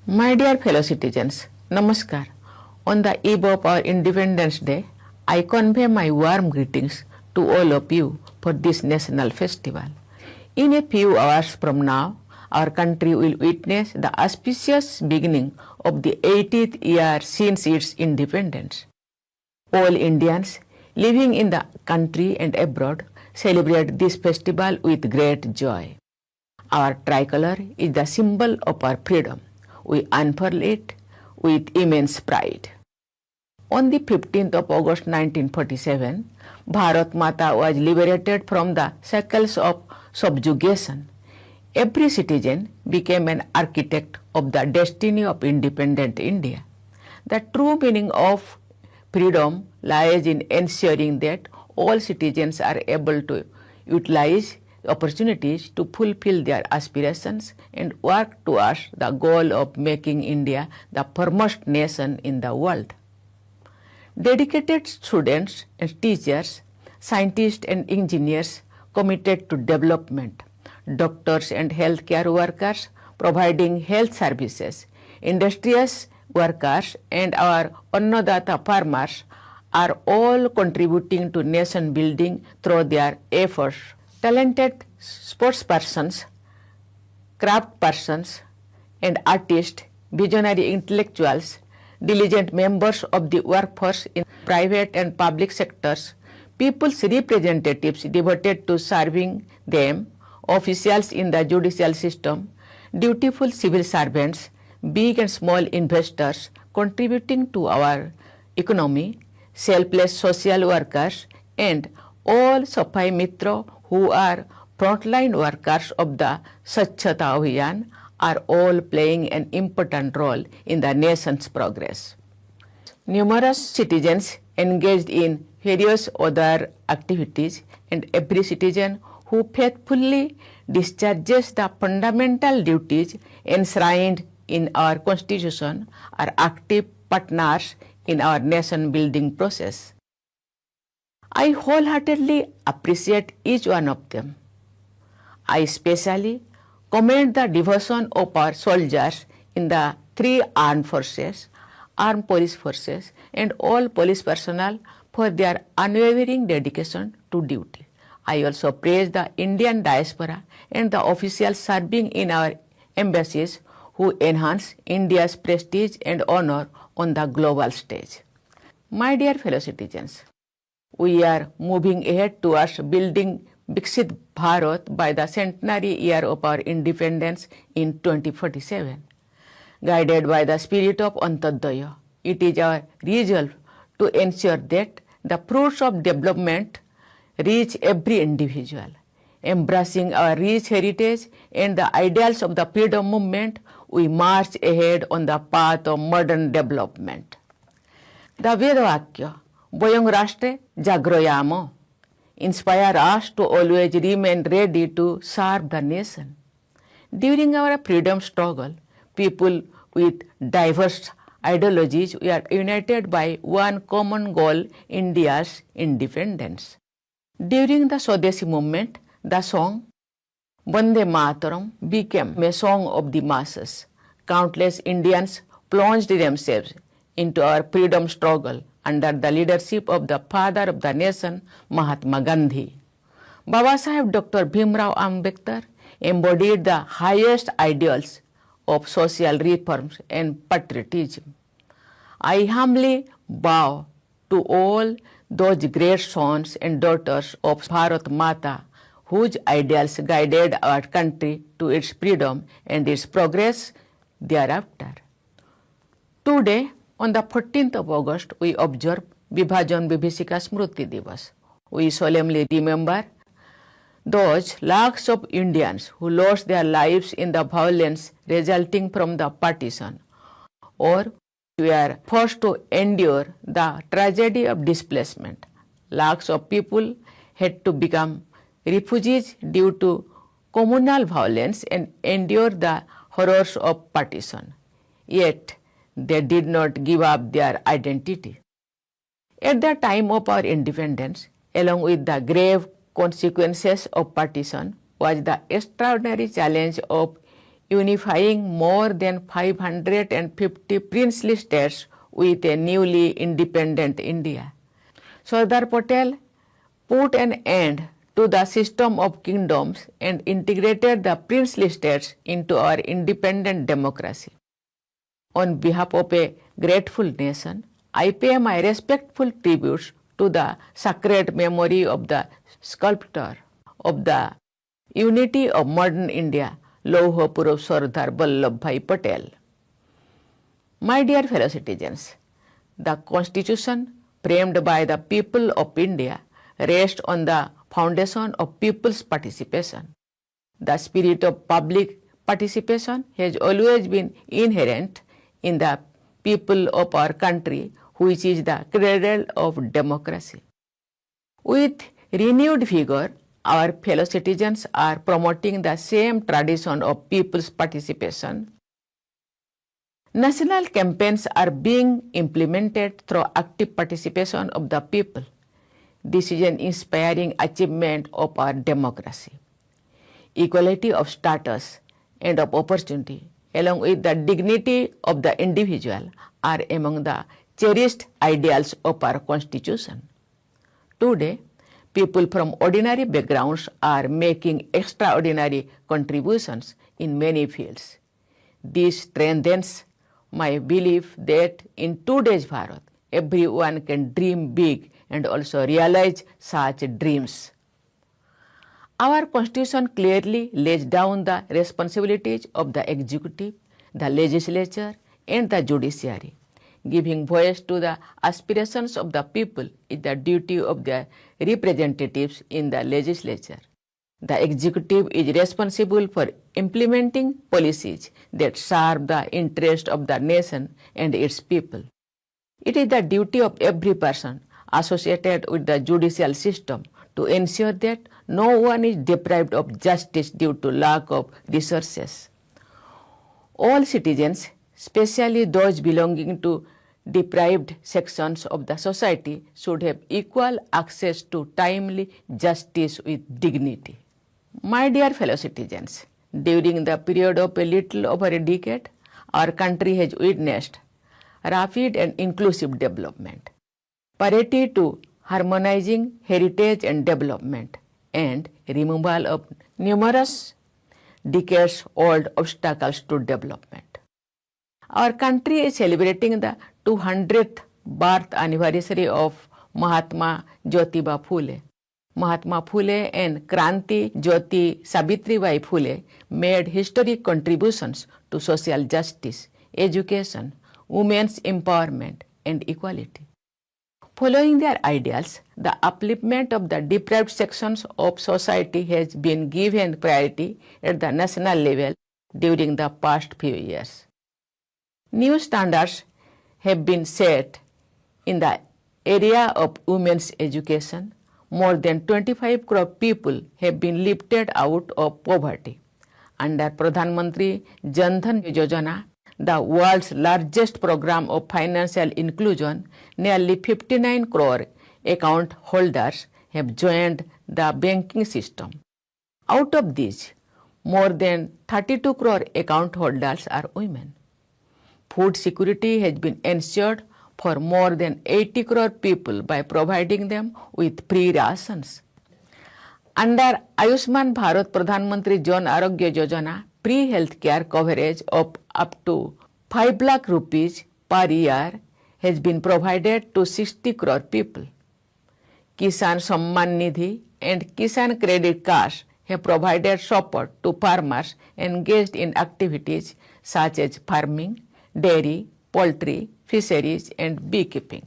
My dear fellow citizens, Namaskar. On the eve of our Independence Day, I convey my warm greetings to all of you for this national festival. In a few hours from now, our country will witness the auspicious beginning of the 80th year since its independence. All Indians living in the country and abroad celebrate this festival with great joy. Our tricolor is the symbol of our freedom. We unfurl it with immense pride. On the 15th of August 1947, Bharat Mata was liberated from the shackles of subjugation. Every citizen became an architect of the destiny of independent India. The true meaning of freedom lies in ensuring that all citizens are able to utilize opportunities to fulfill their aspirations and work towards the goal of making India the foremost nation in the world. Dedicated students and teachers, scientists and engineers committed to development, doctors and healthcare workers providing health services, industrious workers and our Annadata farmers are all contributing to nation building through their efforts. Talented sportspersons, craft persons, and artists, visionary intellectuals, diligent members of the workforce in private and public sectors, people's representatives devoted to serving them, officials in the judicial system, dutiful civil servants, big and small investors contributing to our economy, selfless social workers, and all Safai Mitra who are frontline workers of the Swachhata Abhiyan are all playing an important role in the nation's progress. Numerous citizens engaged in various other activities, and every citizen who faithfully discharges the fundamental duties enshrined in our Constitution are active partners in our nation building process. I wholeheartedly appreciate each one of them. I especially commend the devotion of our soldiers in the three armed forces, armed police forces, and all police personnel for their unwavering dedication to duty. I also praise the Indian diaspora and the officials serving in our embassies who enhance India's prestige and honor on the global stage. My dear fellow citizens, we are moving ahead towards building Viksit Bharat by the centenary year of our independence in 2047. Guided by the spirit of Antodaya, it is our resolve to ensure that the fruits of development reach every individual. Embracing our rich heritage and the ideals of the freedom movement, we march ahead on the path of modern development. The Vedavakya, Vayam Rashtre Jagroyamo, inspire us to always remain ready to serve the nation. During our freedom struggle, people with diverse ideologies were united by one common goal, India's independence. During the Swadeshi movement, the song Vande Mataram became a song of the masses. Countless Indians plunged themselves into our freedom struggle under the leadership of the father of the nation, Mahatma Gandhi. Babasaheb Dr. Bhimrao Ambedkar embodied the highest ideals of social reforms and patriotism. I humbly bow to all those great sons and daughters of Bharat Mata whose ideals guided our country to its freedom and its progress thereafter. Today, on the 14th of August, we observe Vibhajan Vibhishika Smriti Divas. We solemnly remember those lakhs of Indians who lost their lives in the violence resulting from the partition, or were forced to endure the tragedy of displacement. Lakhs of people had to become refugees due to communal violence and endure the horrors of partition. Yet, they did not give up their identity. At the time of our independence, along with the grave consequences of partition, was the extraordinary challenge of unifying more than 550 princely states with a newly independent India. Sardar Patel put an end to the system of kingdoms and integrated the princely states into our independent democracy. On behalf of a grateful nation, I pay my respectful tributes to the sacred memory of the sculptor of the unity of modern India, Lauh Purush Sardar Vallabhbhai Patel. My dear fellow citizens, the Constitution framed by the people of India rests on the foundation of people's participation. The spirit of public participation has always been inherent in the people of our country, which is the cradle of democracy. With renewed vigor, our fellow citizens are promoting the same tradition of people's participation. National campaigns are being implemented through active participation of the people. This is an inspiring achievement of our democracy. Equality of status and of opportunity, along with the dignity of the individual, are among the cherished ideals of our Constitution. Today, people from ordinary backgrounds are making extraordinary contributions in many fields. This strengthens my belief that in today's Bharat, everyone can dream big and also realize such dreams. Our Constitution clearly lays down the responsibilities of the executive, the legislature, and the judiciary. Giving voice to the aspirations of the people is the duty of the representatives in the legislature. The executive is responsible for implementing policies that serve the interest of the nation and its people. It is the duty of every person associated with the judicial system to ensure that no one is deprived of justice due to lack of resources. All citizens, especially those belonging to deprived sections of the society, should have equal access to timely justice with dignity. My dear fellow citizens, during the period of a little over a decade, our country has witnessed rapid and inclusive development. Priority to harmonizing heritage and development and removal of numerous decades-old obstacles to development. Our country is celebrating the 200th birth anniversary of Mahatma Jyotiba Phule. Mahatma Phule and Kranti Jyoti Savitribai Phule made historic contributions to social justice, education, women's empowerment, and equality. Following their ideals, the upliftment of the deprived sections of society has been given priority at the national level during the past few years. New standards have been set in the area of women's education. More than 25 crore people have been lifted out of poverty. Under Pradhan Mantri Jan Dhan Yojana, the world's largest program of financial inclusion, nearly 59 crore account holders have joined the banking system. Out of these, more than 32 crore account holders are women. Food security has been ensured for more than 80 crore people by providing them with free rations. Under Ayushman Bharat Pradhan Mantri Jan Arogya Yojana, free health care coverage of up to 5 lakh rupees per year has been provided to 60 crore people. Kisan Samman Nidhi and Kisan Credit Cards have provided support to farmers engaged in activities such as farming, dairy, poultry, fisheries, and beekeeping.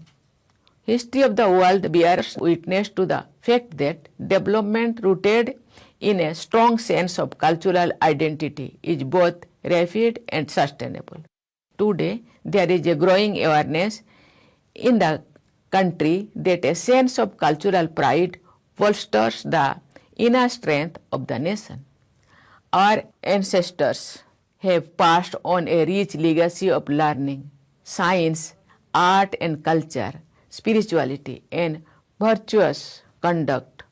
History of the world bears witness to the fact that development rooted in a strong sense of cultural identity is both rapid and sustainable. Today, there is a growing awareness in the country that a sense of cultural pride bolsters the inner strength of the nation. Our ancestors have passed on a rich legacy of learning, science, art and culture, spirituality, and virtuous conduct.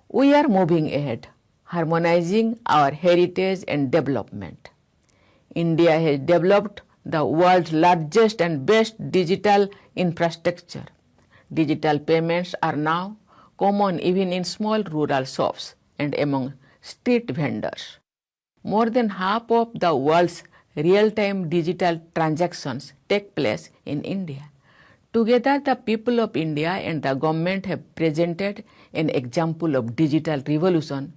We are moving ahead. harmonizing our heritage and development. India has developed the world's largest and best digital infrastructure. Digital payments are now common even in small rural shops and among street vendors. More than half of the world's real-time digital transactions take place in India. Together, the people of India and the government have presented an example of digital revolution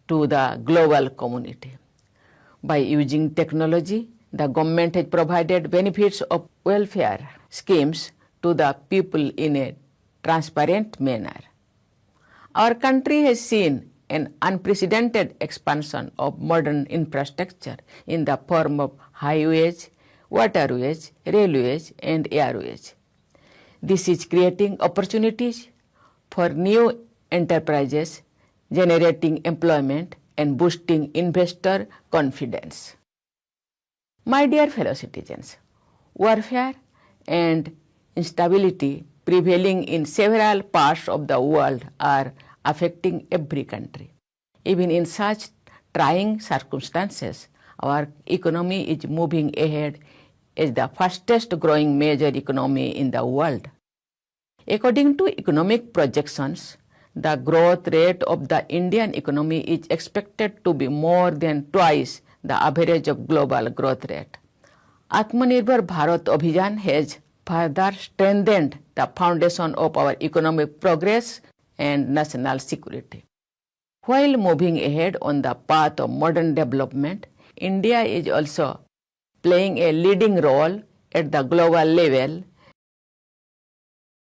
to the global community. By using technology, the government has provided benefits of welfare schemes to the people in a transparent manner. Our country has seen an unprecedented expansion of modern infrastructure in the form of highways, waterways, railways, and airways. This is creating opportunities for new enterprises, generating employment, and boosting investor confidence. My dear fellow citizens, warfare and instability prevailing in several parts of the world are affecting every country. Even in such trying circumstances, our economy is moving ahead as the fastest growing major economy in the world. According to economic projections, the growth rate of the Indian economy is expected to be more than twice the average of global growth rate. Atmanirbhar Bharat Abhiyan has further strengthened the foundation of our economic progress and national security. While moving ahead on the path of modern development, India is also playing a leading role at the global level